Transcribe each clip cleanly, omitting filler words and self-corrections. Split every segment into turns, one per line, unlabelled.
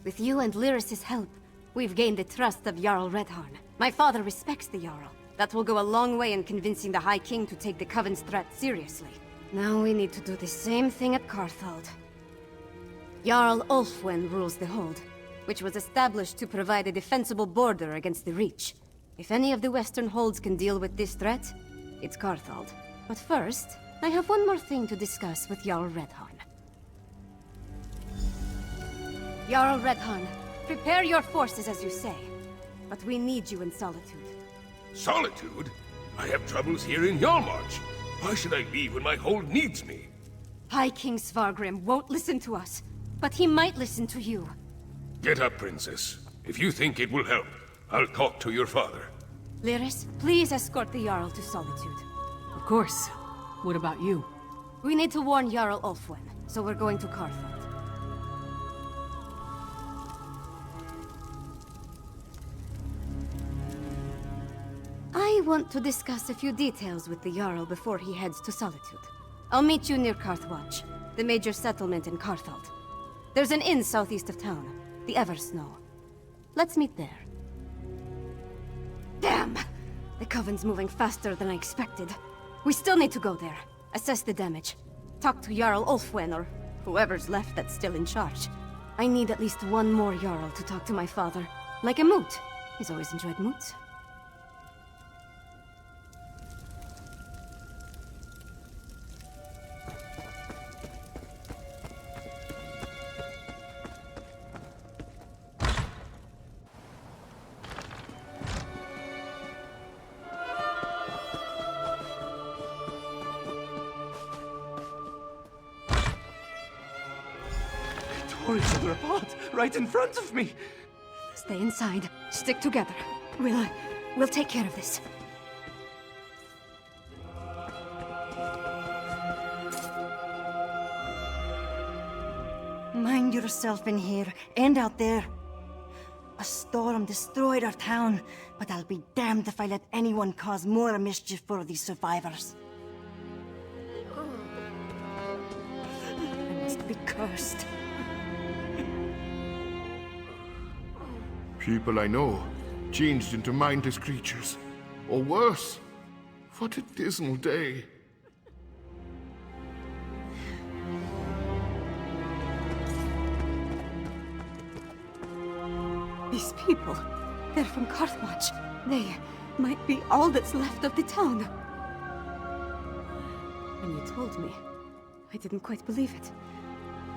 With you and Lyris's help, we've gained the trust of Jarl Reddharn. My father respects the Jarl. That will go a long way in convincing the High King to take the Coven's threat seriously. Now we need to do the same thing at Karthald. Jarl Olfwenn rules the hold, which was established to provide a defensible border against the Reach. If any of the Western holds can deal with this threat, it's Karthald. But first, I have one more thing to discuss with Jarl Reddharn. Jarl Reddharn, prepare your forces as you say. But we need you in Solitude.
Solitude? I have troubles here in Yarmarch. Why should I leave when my hold needs me?
High King Svargrim won't listen to us, but he might listen to you.
Get up, Princess. If you think it will help, I'll talk to your father.
Lyris, please escort the Jarl to Solitude.
Of course. What about you?
We need to warn Jarl Olfwenn, so we're going to Karthwatch. I want to discuss a few details with the Jarl before he heads to Solitude. I'll meet you near Karthwatch, the major settlement in Karthald. There's an inn southeast of town, the Eversnow. Let's meet there. Damn! The Coven's moving faster than I expected. We still need to go there, assess the damage, talk to Jarl Olfwenn or whoever's left that's still in charge. I need at least one more Jarl to talk to my father, like a moot. He's always enjoyed moots.
Tore each other apart, right in front of me!
Stay inside. Stick together. We'll take care of this.
Mind yourself in here, and out there. A storm destroyed our town, but I'll be damned if I let anyone cause more mischief for the survivors. I must be cursed.
People I know, changed into mindless creatures. Or worse. What a dismal day.
These people, they're from Karthwatch. They might be all that's left of the town. When you told me, I didn't quite believe it.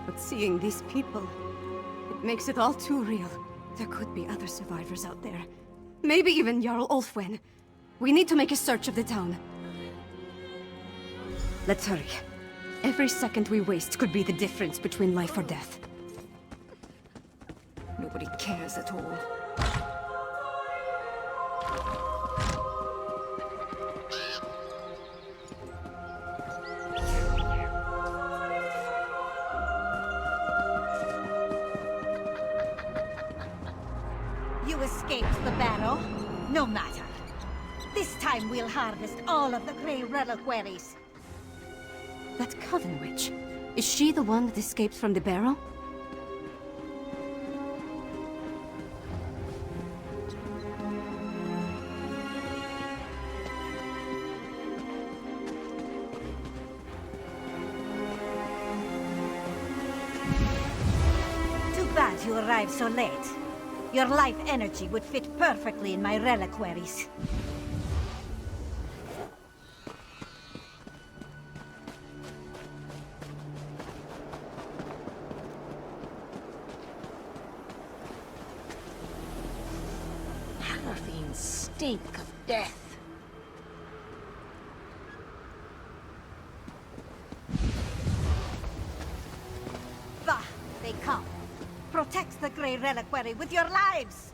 But seeing these people, it makes it all too real. There could be other survivors out there. Maybe even Jarl Olfwenn. We need to make a search of the town. Let's hurry. Every second we waste could be the difference between life or death. Nobody cares at all.
You escaped the barrow? No matter. This time we'll harvest all of the Gray Reliquaries.
That Coven witch, is she the one that escaped from the barrow?
Too bad you arrived so late. Your life energy would fit perfectly in my reliquaries.
Paraffin stink of death.
Bah, they come. Protect the Gray Reliquary with your lives!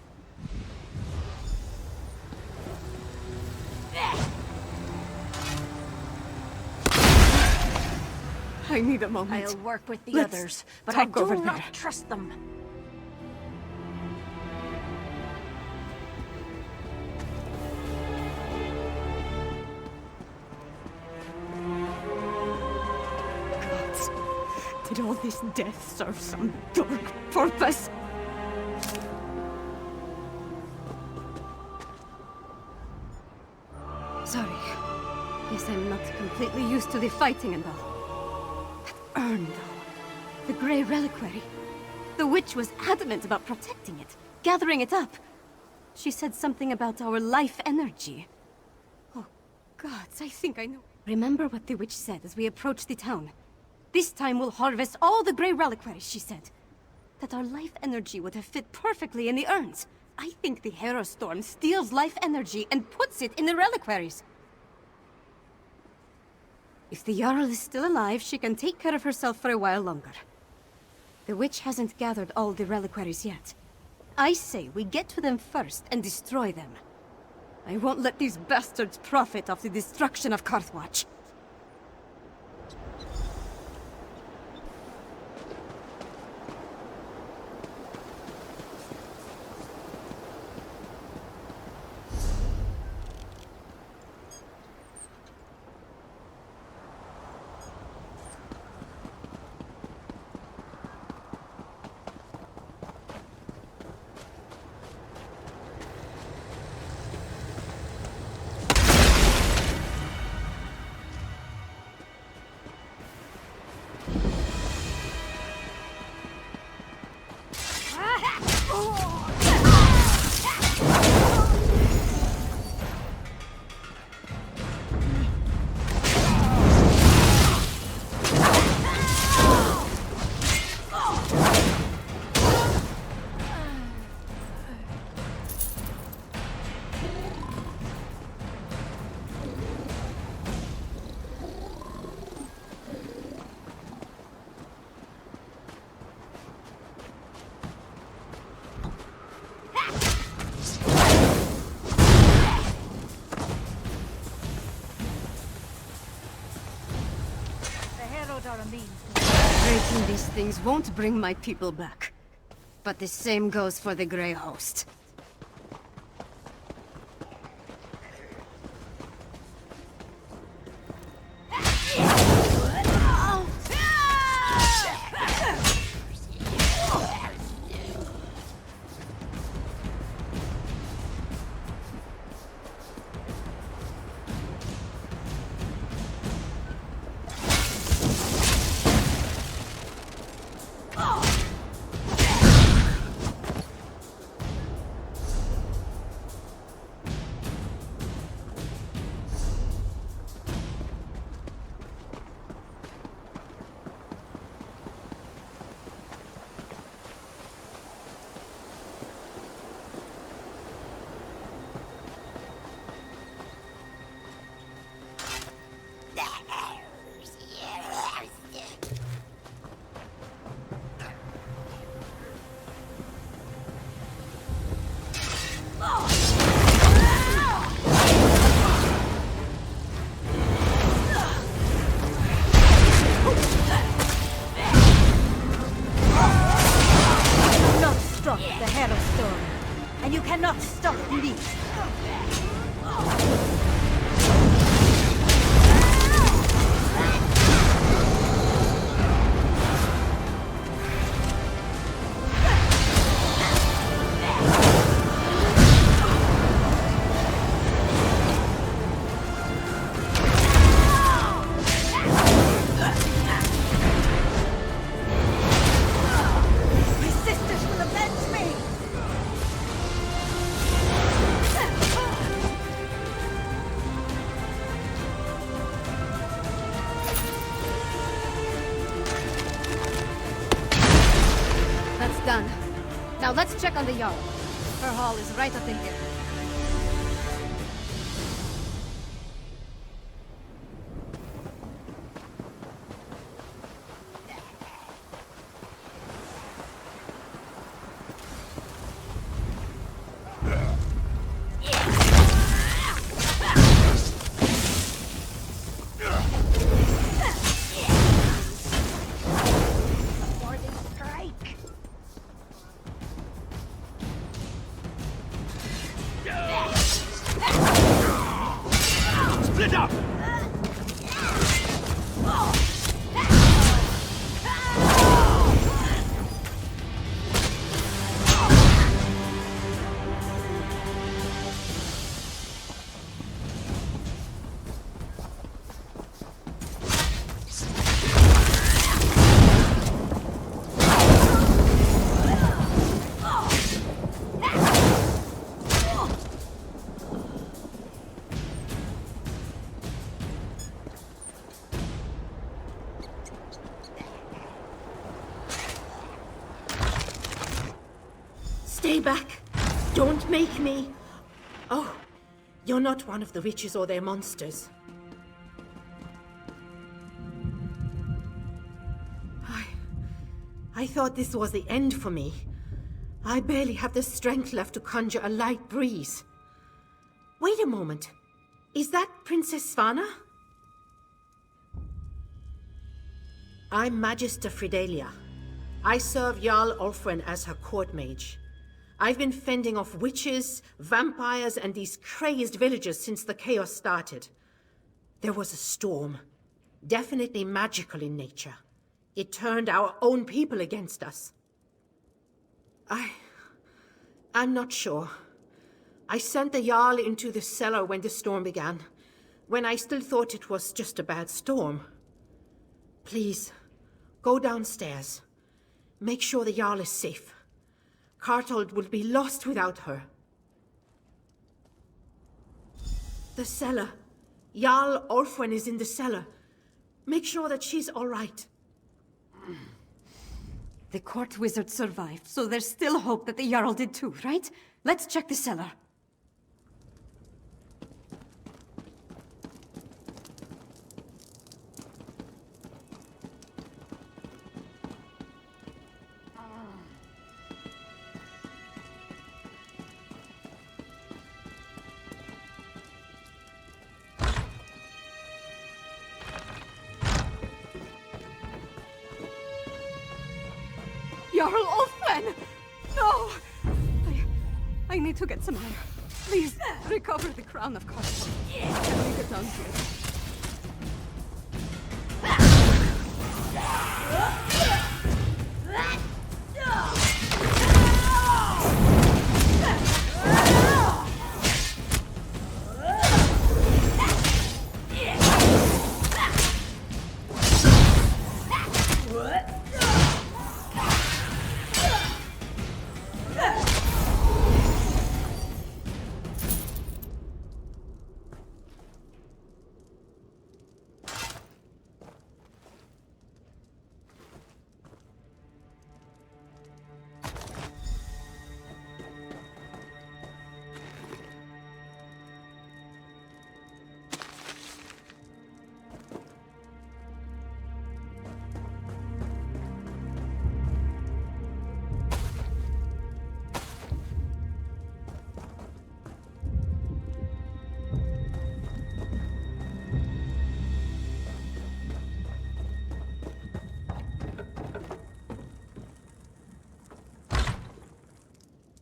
I need a moment.
I'll work with the
Let's
others, but I
talk
do
over
not
there.
trust them.
Gods, did all this death serve some dark purpose? guess I'm not completely used to the fighting and all. That urn, though. The Gray Reliquary. The witch was adamant about protecting it, gathering it up. She said something about our life energy. Oh, gods, I think I know. Remember what the witch said as we approached the town. This time we'll harvest all the Gray Reliquaries, she said. That our life energy would have fit perfectly in the urns. I think the Harrowstorm steals life energy and puts it in the reliquaries. If the Jarl is still alive, she can take care of herself for a while longer. The witch hasn't gathered all the reliquaries yet. I say we get to them first and destroy them. I won't let these bastards profit off the destruction of Karthwatch. Breaking these things won't bring my people back. But the same goes for the Grey Host.
The Harrowstorm, and you cannot stop me.
Done. Now let's check on the Jarl. Her hall is right up in here.
back! Don't make me... Oh, you're not one of the witches or their monsters. I thought this was the end for me. I barely have the strength left to conjure a light breeze. Wait a moment. Is that Princess Svana? I'm Magister Fidelia. I serve Jarl Olfwenn as her court mage. I've been fending off witches, vampires, and these crazed villagers since the chaos started. There was a storm. Definitely magical in nature. It turned our own people against us. I'm not sure. I sent the Jarl into the cellar when the storm began, when I still thought it was just a bad storm. Please, go downstairs. Make sure the Jarl is safe. Karthold will be lost without her. The cellar. Jarl Olfwenn is in the cellar. Make sure that she's all right.
The court wizard survived, so there's still hope that the Jarl did too, right? Let's check the cellar. Jarl Olfwenn! No! I need to get some air. Please, recover the crown of Karthwatch. Can we get down here?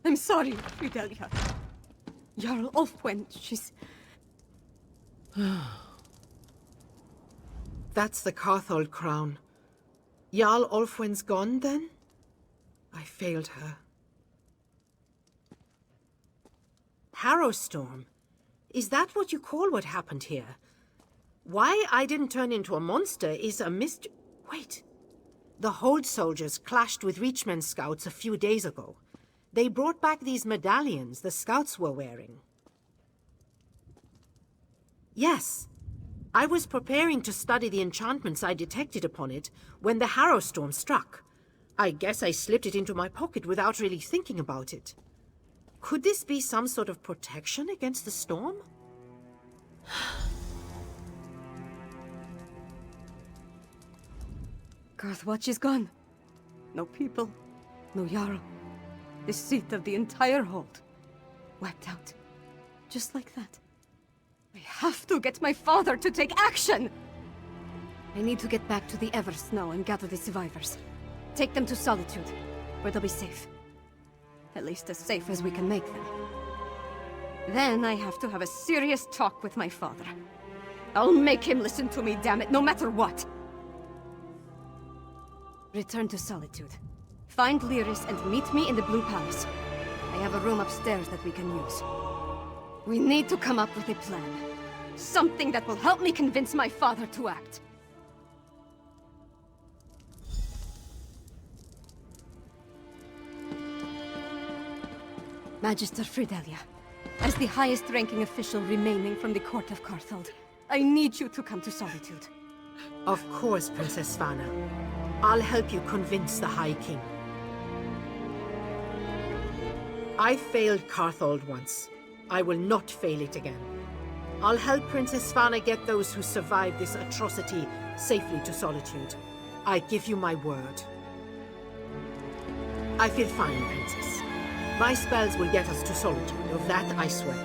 I'm sorry, Fidelia. Jarl Olfwenn, she's...
That's the Karthold crown. Jarl Olfwenn's gone, then? I failed her. Harrowstorm? Is that what you call what happened here? Why I didn't turn into a monster is a mystery... Wait. The Hold soldiers clashed with Reachman scouts a few days ago. They brought back these medallions the scouts were wearing. Yes. I was preparing to study the enchantments I detected upon it when the Harrowstorm struck. I guess I slipped it into my pocket without really thinking about it. Could this be some sort of protection against the storm?
Karthwatch is gone. No people, no Jarl. The seat of the entire hold. Wiped out. Just like that. I have to get my father to take action! I need to get back to the Eversnow and gather the survivors. Take them to Solitude, where they'll be safe. At least as safe as we can make them. Then I have to have a serious talk with my father. I'll make him listen to me, damn it, no matter what! Return to Solitude. Find Lyris and meet me in the Blue Palace. I have a room upstairs that we can use. We need to come up with a plan. Something that will help me convince my father to act. Magister Fidelia, as the highest-ranking official remaining from the court of Karthold, I need you to come to Solitude.
Of course, Princess Svana. I'll help you convince the High King. I failed Karthwatch once. I will not fail it again. I'll help Princess Svana get those who survived this atrocity safely to Solitude. I give you my word. I feel fine, Princess. My spells will get us to Solitude, of that I swear.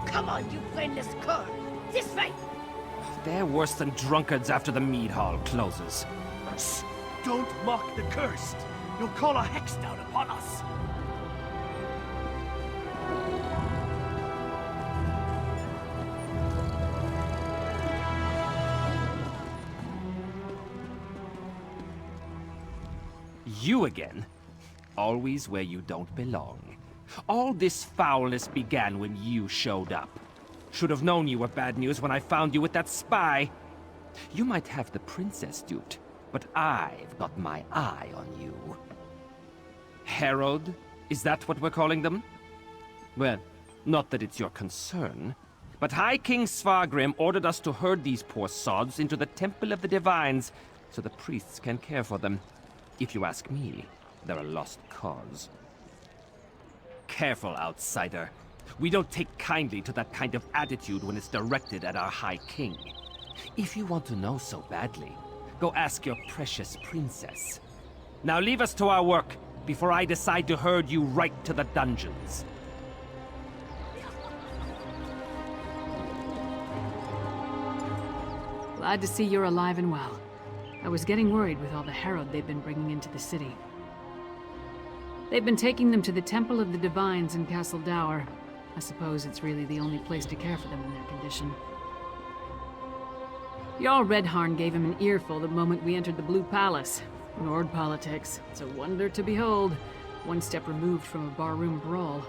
Come on, you brainless cur! This way!
They're worse than drunkards after the mead hall closes.
Shh! Don't mock the cursed. You'll call a hex down upon us.
You again? Always where you don't belong. All this foulness began when you showed up. Should have known you were bad news when I found you with that spy. You might have the princess duped, but I've got my eye on you. Herald? Is that what we're calling them? Well, not that it's your concern, but High King Svargrim ordered us to herd these poor sods into the Temple of the Divines so the priests can care for them. If you ask me, they're a lost cause. Careful, outsider. We don't take kindly to that kind of attitude when it's directed at our High King. If you want to know so badly, go ask your precious princess. Now leave us to our work before I decide to herd you right to the dungeons.
Glad to see you're alive and well. I was getting worried with all the herald they've been bringing into the city. They've been taking them to the Temple of the Divines in Castle Dower. I suppose it's really the only place to care for them in their condition. Jarl Reddharn gave him an earful the moment we entered the Blue Palace. Nord politics. It's a wonder to behold. One step removed from a barroom brawl.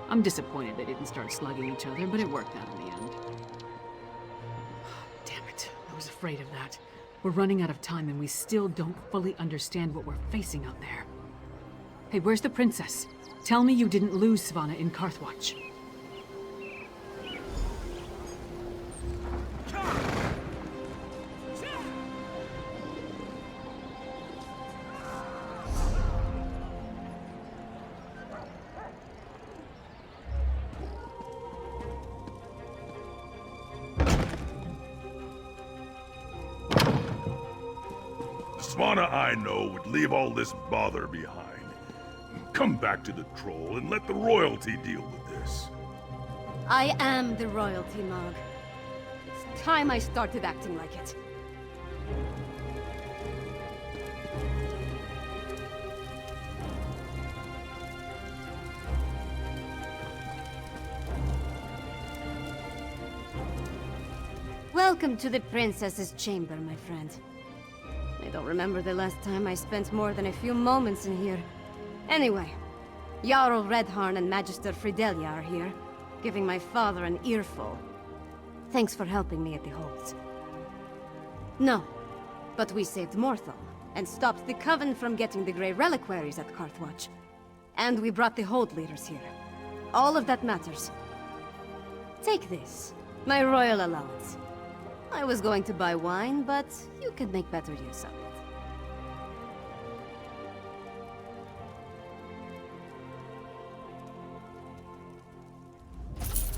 I'm disappointed they didn't start slugging each other, but it worked out in the end. Damn it. I was afraid of that. We're running out of time and we still don't fully understand what we're facing out there. Hey, where's the princess? Tell me you didn't lose Svana in Karthwatch.
Svana, I know, would leave all this bother behind. Come back to the troll and let the royalty deal with this.
I am the royalty, Mog. It's time I started acting like it. Welcome to the princess's chamber, my friend. I don't remember the last time I spent more than a few moments in here. Anyway, Jarl Reddharn and Magister Fidelia are here, giving my father an earful. Thanks for helping me at the holds. No, but we saved Morthal, and stopped the Coven from getting the Gray Reliquaries at Karthwatch. And we brought the hold leaders here. All of that matters. Take this, my royal allowance. I was going to buy wine, but you could make better use of it.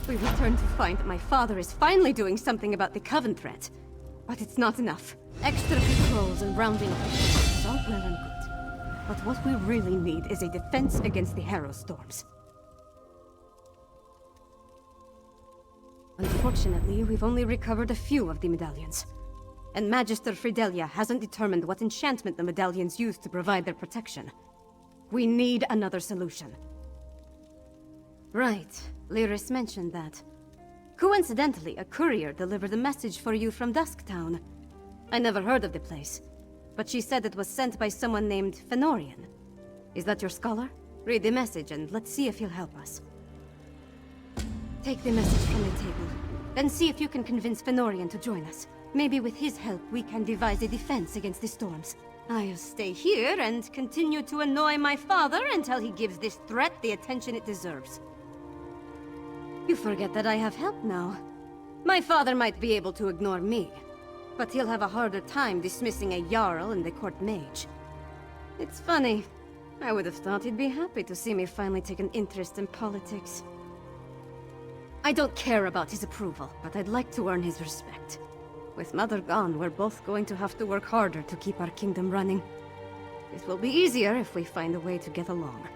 We return to find that my father is finally doing something about the Coven threat. But it's not enough. Extra patrols and rounding up is all well and good. But what we really need is a defense against the Harrowstorms. Unfortunately, we've only recovered a few of the medallions. And Magister Fidelia hasn't determined what enchantment the medallions use to provide their protection. We need another solution. Right. Lyris mentioned that. Coincidentally, a courier delivered a message for you from Dusktown. I never heard of the place, but she said it was sent by someone named Fenorian. Is that your scholar? Read the message and let's see if he'll help us. Take the message from the table, then see if you can convince Fenorian to join us. Maybe with his help we can devise a defense against the storms. I'll stay here and continue to annoy my father until he gives this threat the attention it deserves. You forget that I have help now. My father might be able to ignore me, but he'll have a harder time dismissing a Jarl and the court mage. It's funny. I would have thought he'd be happy to see me finally take an interest in politics. I don't care about his approval, but I'd like to earn his respect. With Mother gone, we're both going to have to work harder to keep our kingdom running. It will be easier if we find a way to get along.